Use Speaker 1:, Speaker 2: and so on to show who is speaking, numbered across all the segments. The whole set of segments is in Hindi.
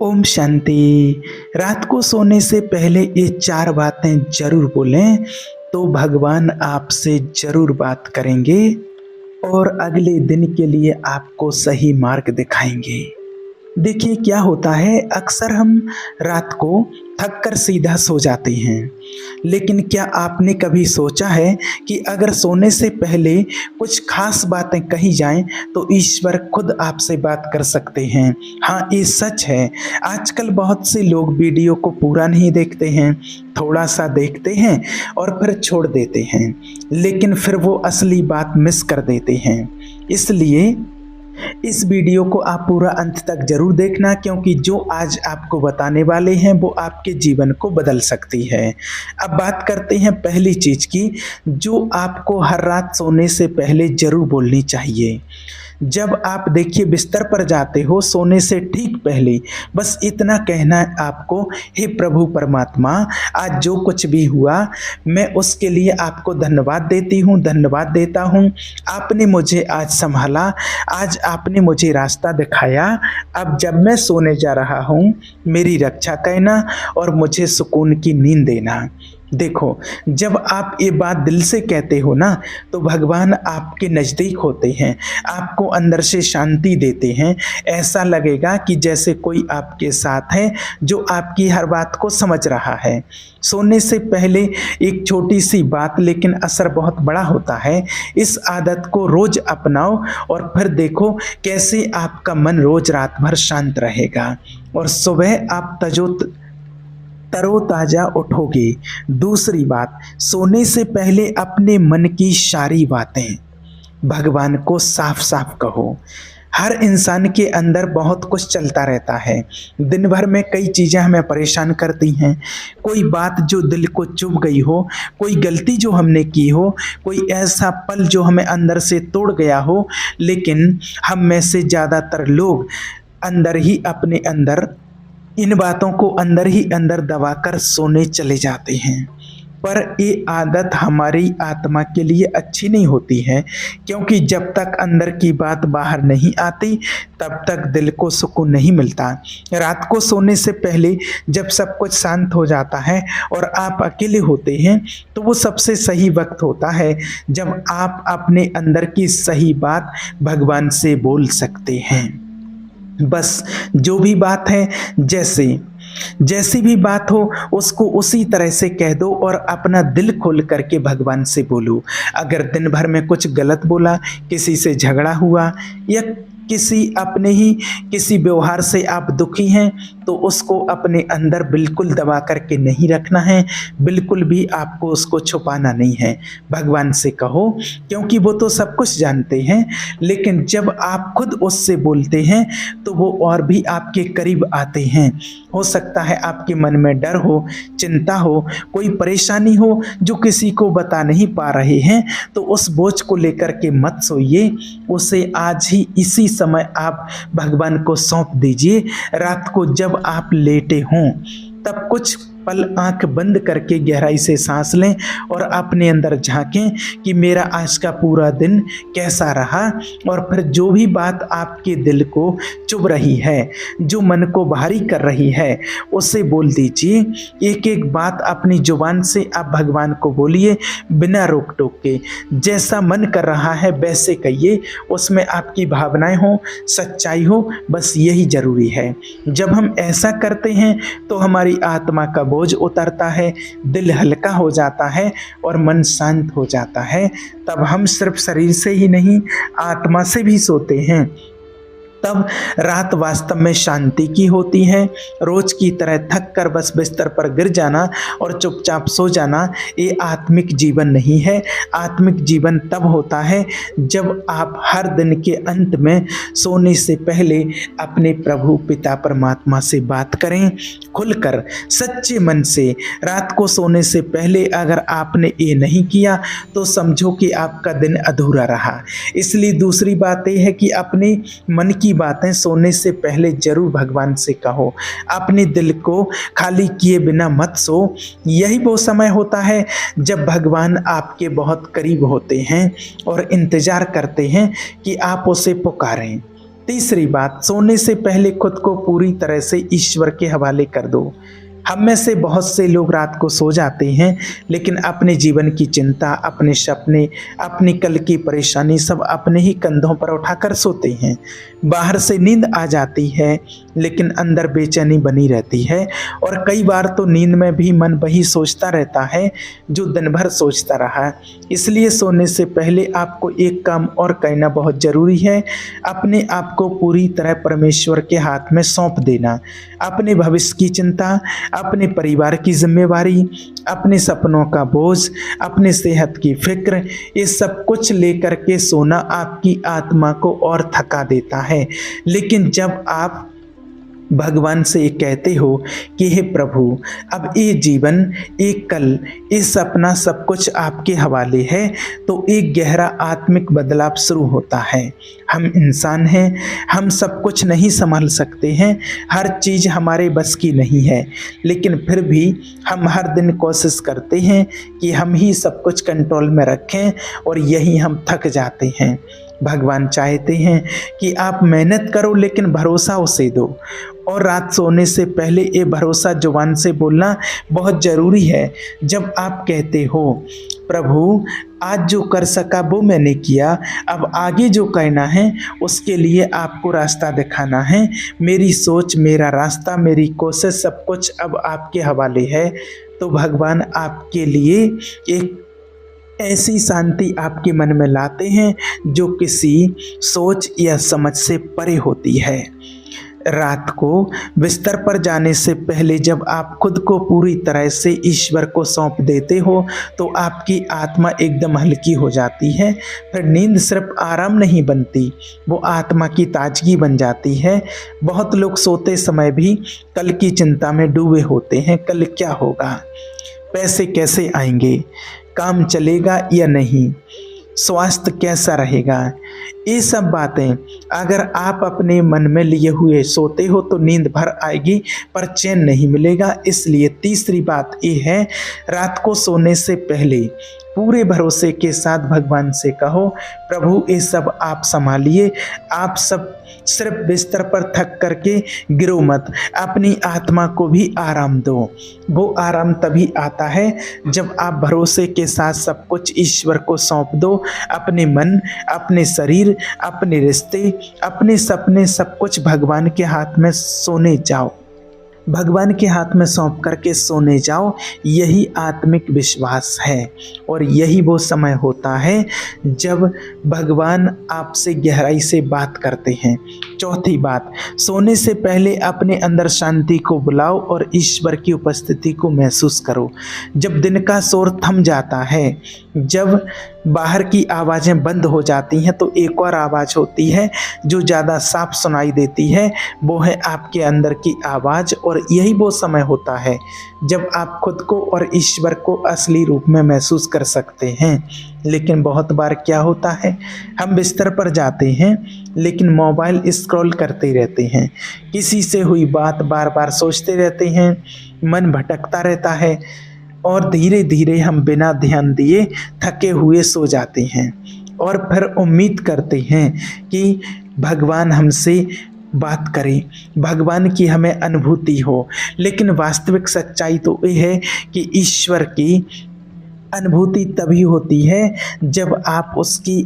Speaker 1: ओम शांति। रात को सोने से पहले ये 4 बातें ज़रूर बोलें, तो भगवान आपसे ज़रूर बात करेंगे और अगले दिन के लिए आपको सही मार्ग दिखाएँगे। देखिए क्या होता है, अक्सर हम रात को थक कर सीधा सो जाते हैं। लेकिन क्या आपने कभी सोचा है कि अगर सोने से पहले कुछ खास बातें कही जाएँ तो ईश्वर खुद आपसे बात कर सकते हैं। हाँ, ये सच है। आजकल बहुत से लोग वीडियो को पूरा नहीं देखते हैं, थोड़ा-सा देखते हैं और फिर छोड़ देते हैं। लेकिन फिर वो असली बात मिस कर देते हैं। इसलिए इस वीडियो को आप पूरा अंत तक ज़रूर देखना, क्योंकि जो आज आपको बताने वाले हैं वो आपके जीवन को बदल सकती है। अब बात करते हैं पहली चीज़ की, जो आपको हर रात सोने से पहले ज़रूर बोलनी चाहिए। जब आप देखिए बिस्तर पर जाते हो सोने से ठीक पहले, बस इतना कहना है आपको, हे प्रभु परमात्मा, आज जो कुछ भी हुआ मैं उसके लिए आपको धन्यवाद देती हूँ, धन्यवाद देता हूँ। आपने मुझे आज सँभाला, आज आपने मुझे रास्ता दिखाया। अब जब मैं सोने जा रहा हूँ मेरी रक्षा करना और मुझे सुकून की नींद देना। देखो, जब आप ये बात दिल से कहते हो ना, तो भगवान आपके नज़दीक होते हैं, आपको अंदर से शांति देते हैं। ऐसा लगेगा कि जैसे कोई आपके साथ है जो आपकी हर बात को समझ रहा है। सोने से पहले एक छोटी-सी बात लेकिन असर बहुत बड़ा होता है। इस आदत को रोज़ अपनाओ और फिर देखो कैसे आपका मन रोज़ रात भर शांत रहेगा और सुबह आप तरोताज़ा उठोगे। दूसरी बात, सोने से पहले अपने मन की सारी बातें भगवान को साफ-साफ कहो। हर इंसान के अंदर बहुत कुछ चलता रहता है। दिन भर में कई चीज़ें हमें परेशान करती हैं। कोई बात जो दिल को चुभ गई हो, कोई गलती जो हमने की हो, कोई ऐसा पल जो हमें अंदर से तोड़ गया हो, लेकिन हम में से ज़्यादातर लोग अंदर ही अपने अंदर इन बातों को अंदर ही अंदर दबाकर सोने चले जाते हैं। पर ये आदत हमारी आत्मा के लिए अच्छी नहीं होती है, क्योंकि जब तक अंदर की बात बाहर नहीं आती तब तक दिल को सुकून नहीं मिलता। रात को सोने से पहले जब सब कुछ शांत हो जाता है और आप अकेले होते हैं, तो वो सबसे सही वक्त होता है जब आप अपने अंदर की सही बात भगवान से बोल सकते हैं। बस जो भी बात है, जैसी भी बात हो उसको उसी तरह से कह दो और अपना दिल खोल करके भगवान से बोलो। अगर दिन भर में कुछ गलत बोला, किसी से झगड़ा हुआ या किसी व्यवहार से आप दुखी हैं, तो उसको अपने अंदर बिल्कुल दबा करके नहीं रखना है, बिल्कुल भी आपको उसको छुपाना नहीं है। भगवान से कहो, क्योंकि वो तो सब कुछ जानते हैं। लेकिन जब आप खुद उससे बोलते हैं तो वो और भी आपके करीब आते हैं। हो सकता है आपके मन में डर हो, चिंता हो, कोई परेशानी हो जो किसी को बता नहीं पा रहे हैं, तो उस बोझ को लेकर के मत सोइए। उसे आज ही इसी समय आप भगवान को सौंप दीजिए। रात को जब आप लेटे हों तब कुछ पल आंख बंद करके गहराई से सांस लें और अपने अंदर झांकें कि मेरा आज का पूरा दिन कैसा रहा। और फिर जो भी बात आपके दिल को चुभ रही है, जो मन को भारी कर रही है, उसे बोल दीजिए। एक एक बात अपनी जुबान से आप भगवान को बोलिए, बिना रोक टोक के। जैसा मन कर रहा है वैसे कहिए, उसमें आपकी भावनाएं हो, सच्चाई हो, बस यही ज़रूरी है। जब हम ऐसा करते हैं तो हमारी आत्मा का बोझ उतरता है, दिल हल्का हो जाता है और मन शांत हो जाता है। तब हम सिर्फ शरीर से ही नहीं, आत्मा से भी सोते हैं। तब रात वास्तव में शांति की होती है। रोज की तरह थक कर बस बिस्तर पर गिर जाना और चुपचाप सो जाना, ये आत्मिक जीवन नहीं है। आत्मिक जीवन तब होता है जब आप हर दिन के अंत में सोने से पहले अपने प्रभु पिता परमात्मा से बात करें, खुलकर सच्चे मन से। रात को सोने से पहले अगर आपने ये नहीं किया तो समझो कि आपका दिन अधूरा रहा। इसलिए दूसरी बात यह है कि अपने मन की बातें सोने से पहले जरूर भगवान से कहो। अपने दिल को खाली किए बिना मत सो। यही वो समय होता है जब भगवान आपके बहुत करीब होते हैं और इंतजार करते हैं कि आप उसे पुकारें। तीसरी बात, सोने से पहले खुद को पूरी तरह से ईश्वर के हवाले कर दो। हम में से बहुत से लोग रात को सो जाते हैं, लेकिन अपने जीवन की चिंता, अपने सपने, अपनी कल की परेशानी सब अपने ही कंधों पर उठाकर सोते हैं। बाहर से नींद आ जाती है, लेकिन अंदर बेचैनी बनी रहती है और कई बार तो नींद में भी मन वही सोचता रहता है जो दिन भर सोचता रहा। इसलिए सोने से पहले आपको एक काम और करना बहुत ज़रूरी है, अपने आप को पूरी तरह परमेश्वर के हाथ में सौंप देना। अपने भविष्य की चिंता, अपने परिवार की जिम्मेवारी, अपने सपनों का बोझ, अपने सेहत की फिक्र, ये सब कुछ लेकर के सोना आपकी आत्मा को और थका देता है। लेकिन जब आप भगवान से ये कहते हो कि हे प्रभु, अब ये जीवन, एक कल, ये सपना सब कुछ आपके हवाले है, तो एक गहरा आत्मिक बदलाव शुरू होता है। हम इंसान हैं, हम सब कुछ नहीं संभाल सकते हैं, हर चीज़ हमारे बस की नहीं है, लेकिन फिर भी हम हर दिन कोशिश करते हैं कि हम ही सब कुछ कंट्रोल में रखें और यही हम थक जाते हैं। भगवान चाहते हैं कि आप मेहनत करो, लेकिन भरोसा उसे दो। और रात सोने से पहले ये भरोसा जुबान से बोलना बहुत ज़रूरी है। जब आप कहते हो, प्रभु आज जो कर सका वो मैंने किया, अब आगे जो करना है उसके लिए आपको रास्ता दिखाना है। मेरी सोच, मेरा रास्ता, मेरी कोशिश सब कुछ अब आपके हवाले है। तो भगवान आपके लिए एक ऐसी शांति आपके मन में लाते हैं जो किसी सोच या समझ से परे होती है। रात को बिस्तर पर जाने से पहले जब आप खुद को पूरी तरह से ईश्वर को सौंप देते हो, तो आपकी आत्मा एकदम हल्की हो जाती है। फिर नींद सिर्फ आराम नहीं बनती, वो आत्मा की ताजगी बन जाती है। बहुत लोग सोते समय भी कल की चिंता में डूबे होते हैं। कल क्या होगा, पैसे कैसे आएंगे, काम चलेगा या नहीं, स्वास्थ्य कैसा रहेगा, ये सब बातें अगर आप अपने मन में लिए हुए सोते हो तो नींद भर आएगी, पर चैन नहीं मिलेगा। इसलिए तीसरी बात ये है, रात को सोने से पहले पूरे भरोसे के साथ भगवान से कहो, प्रभु ये सब आप संभालिए, आप सब सिर्फ बिस्तर पर थक करके गिरो मत, अपनी आत्मा को भी आराम दो। वो आराम तभी आता है जब आप भरोसे के साथ सब कुछ ईश्वर को सौंप दो। अपने मन, अपने शरीर, अपने रिश्ते, अपने सपने सब कुछ भगवान के हाथ में सोने जाओ, भगवान के हाथ में सौंप करके सोने जाओ। यही आत्मिक विश्वास है और यही वो समय होता है जब भगवान आपसे गहराई से बात करते हैं। चौथी बात, सोने से पहले अपने अंदर शांति को बुलाओ और ईश्वर की उपस्थिति को महसूस करो। जब दिन का शोर थम जाता है, जब बाहर की आवाज़ें बंद हो जाती हैं, तो एक और आवाज़ होती है जो ज़्यादा साफ सुनाई देती है, वो है आपके अंदर की आवाज़। और यही वो समय होता है जब आप खुद को और ईश्वर को असली रूप में महसूस कर सकते हैं। लेकिन बहुत बार क्या होता है, हम बिस्तर पर जाते हैं लेकिन मोबाइल स्क्रॉल करते रहते हैं, किसी से हुई बात बार बार सोचते रहते हैं, मन भटकता रहता है और धीरे धीरे हम बिना ध्यान दिए थके हुए सो जाते हैं और फिर उम्मीद करते हैं कि भगवान हमसे बात करें, भगवान की हमें अनुभूति हो। लेकिन वास्तविक सच्चाई तो ये है कि ईश्वर की अनुभूति तभी होती है जब आप उसकी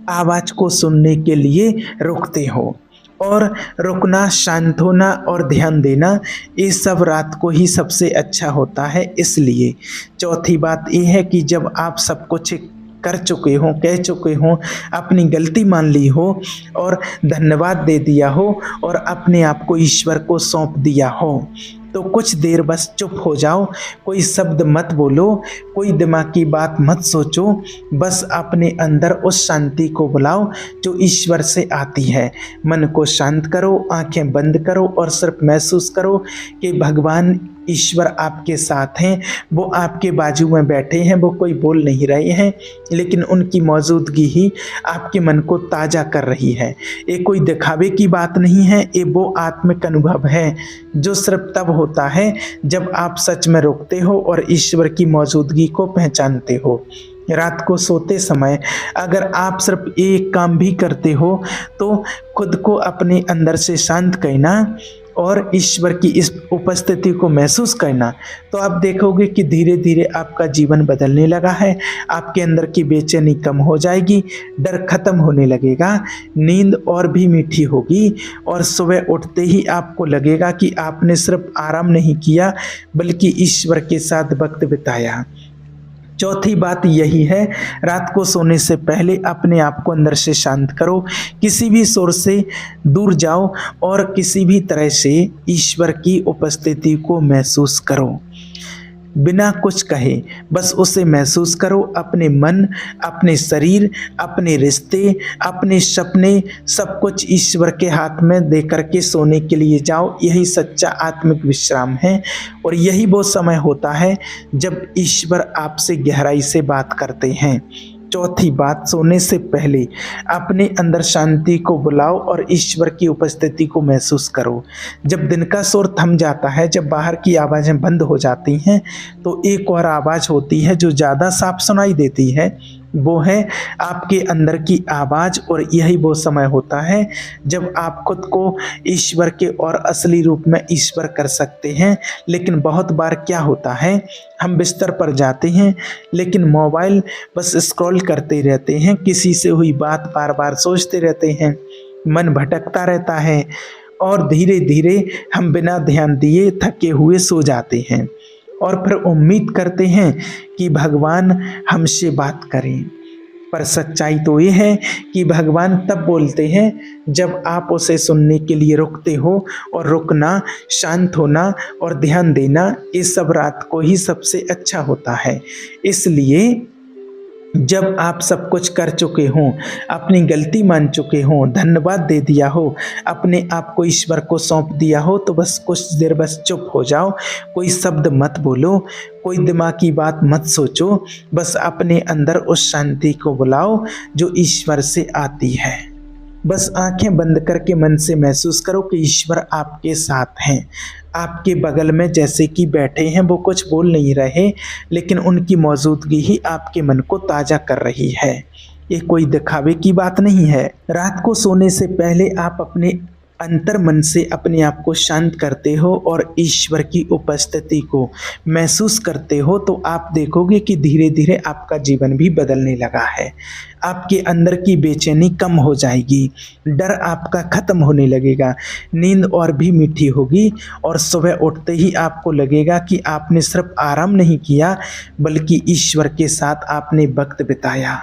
Speaker 1: आवाज़ को सुनने के लिए रुकते हो। और रुकना, शांत होना और ध्यान देना, ये सब रात को ही सबसे अच्छा होता है। इसलिए चौथी बात ये है कि जब आप सब कुछ कर चुके हो, कह चुके हो, अपनी गलती मान ली हो और धन्यवाद दे दिया हो और अपने आप को ईश्वर को सौंप दिया हो, तो कुछ देर बस चुप हो जाओ, कोई शब्द मत बोलो, कोई दिमागी बात मत सोचो, बस अपने अंदर उस शांति को बुलाओ जो ईश्वर से आती है। मन को शांत करो, आंखें बंद करो और सिर्फ महसूस करो कि भगवान ईश्वर आपके साथ हैं, वो आपके बाजू में बैठे हैं, वो कोई बोल नहीं रहे हैं, लेकिन उनकी मौजूदगी ही आपके मन को ताज़ा कर रही है। ये कोई दिखावे की बात नहीं है, ये वो आत्मिक अनुभव है जो सिर्फ तब होता है जब आप सच में रुकते हो और ईश्वर की मौजूदगी को पहचानते हो। रात को सोते समय अगर आप सिर्फ एक काम भी करते हो तो खुद को अपने अंदर से शांत करना और ईश्वर की इस उपस्थिति को महसूस करना, तो आप देखोगे कि धीरे धीरे आपका जीवन बदलने लगा है। आपके अंदर की बेचैनी कम हो जाएगी, डर खत्म होने लगेगा, नींद और भी मीठी होगी और सुबह उठते ही आपको लगेगा कि आपने सिर्फ आराम नहीं किया बल्कि ईश्वर के साथ वक्त बिताया। चौथी बात यही है, रात को सोने से पहले अपने आप को अंदर से शांत करो, किसी भी शोर से दूर जाओ और किसी भी तरह से ईश्वर की उपस्थिति को महसूस करो। बिना कुछ कहे बस उसे महसूस करो। अपने मन, अपने शरीर, अपने रिश्ते, अपने सपने सब कुछ ईश्वर के हाथ में दे करके सोने के लिए जाओ। यही सच्चा आत्मिक विश्राम है और यही वो समय होता है जब ईश्वर आपसे गहराई से बात करते हैं। चौथी बात, सोने से पहले अपने अंदर शांति को बुलाओ और ईश्वर की उपस्थिति को महसूस करो। जब दिन का शोर थम जाता है, जब बाहर की आवाज़ें बंद हो जाती हैं, तो एक और आवाज़ होती है जो ज़्यादा साफ सुनाई देती है, वो है आपके अंदर की आवाज़। और यही वो समय होता है जब आप खुद को ईश्वर के और असली रूप में ईश्वर कर सकते हैं। लेकिन बहुत बार क्या होता है, हम बिस्तर पर जाते हैं लेकिन मोबाइल बस स्क्रॉल करते रहते हैं, किसी से हुई बात बार बार सोचते रहते हैं, मन भटकता रहता है और धीरे धीरे हम बिना ध्यान दिए थके हुए सो जाते हैं और फिर उम्मीद करते हैं कि भगवान हमसे बात करें। पर सच्चाई तो ये है कि भगवान तब बोलते हैं जब आप उसे सुनने के लिए रुकते हो, और रुकना, शांत होना और ध्यान देना, ये सब रात को ही सबसे अच्छा होता है। इसलिए जब आप सब कुछ कर चुके हों, अपनी गलती मान चुके हों, धन्यवाद दे दिया हो, अपने आप को ईश्वर को सौंप दिया हो, तो बस कुछ देर बस चुप हो जाओ, कोई शब्द मत बोलो, कोई दिमाग की बात मत सोचो, बस अपने अंदर उस शांति को बुलाओ जो ईश्वर से आती है। बस आंखें बंद करके मन से महसूस करो कि ईश्वर आपके साथ हैं, आपके बगल में जैसे कि बैठे हैं। वो कुछ बोल नहीं रहे लेकिन उनकी मौजूदगी ही आपके मन को ताज़ा कर रही है। ये कोई दिखावे की बात नहीं है। रात को सोने से पहले आप अपने अंतर मन से अपने आप को शांत करते हो और ईश्वर की उपस्थिति को महसूस करते हो, तो आप देखोगे कि धीरे धीरे आपका जीवन भी बदलने लगा है। आपके अंदर की बेचैनी कम हो जाएगी, डर आपका खत्म होने लगेगा, नींद और भी मीठी होगी और सुबह उठते ही आपको लगेगा कि आपने सिर्फ आराम नहीं किया बल्कि ईश्वर के साथ आपने वक्त बिताया।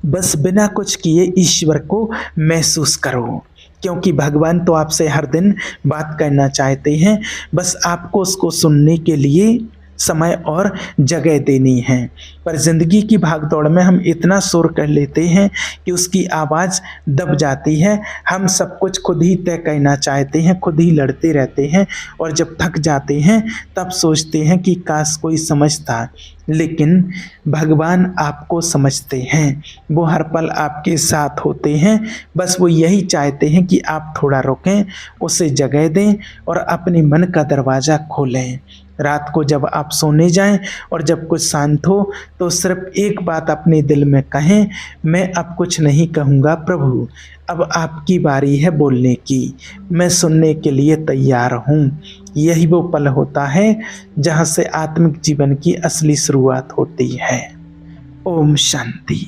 Speaker 1: बस बिना कुछ किए ईश्वर को महसूस करो, क्योंकि भगवान तो आपसे हर दिन बात करना चाहते हैं, बस आपको उसको सुनने के लिए समय और जगह देनी है। पर ज़िंदगी की भागदौड़ में हम इतना शोर कर लेते हैं कि उसकी आवाज़ दब जाती है। हम सब कुछ खुद ही तय करना चाहते हैं, खुद ही लड़ते रहते हैं और जब थक जाते हैं तब सोचते हैं कि काश कोई समझता। लेकिन भगवान आपको समझते हैं, वो हर पल आपके साथ होते हैं। बस वो यही चाहते हैं कि आप थोड़ा रुकें, उसे जगह दें और अपने मन का दरवाज़ा खोलें। रात को जब आप सोने जाएं और जब कुछ शांत हो तो सिर्फ एक बात अपने दिल में कहें, मैं अब कुछ नहीं कहूँगा प्रभु, अब आपकी बारी है बोलने की, मैं सुनने के लिए तैयार हूँ। यही वो पल होता है जहाँ से आत्मिक जीवन की असली शुरुआत होती है। ओम शांति।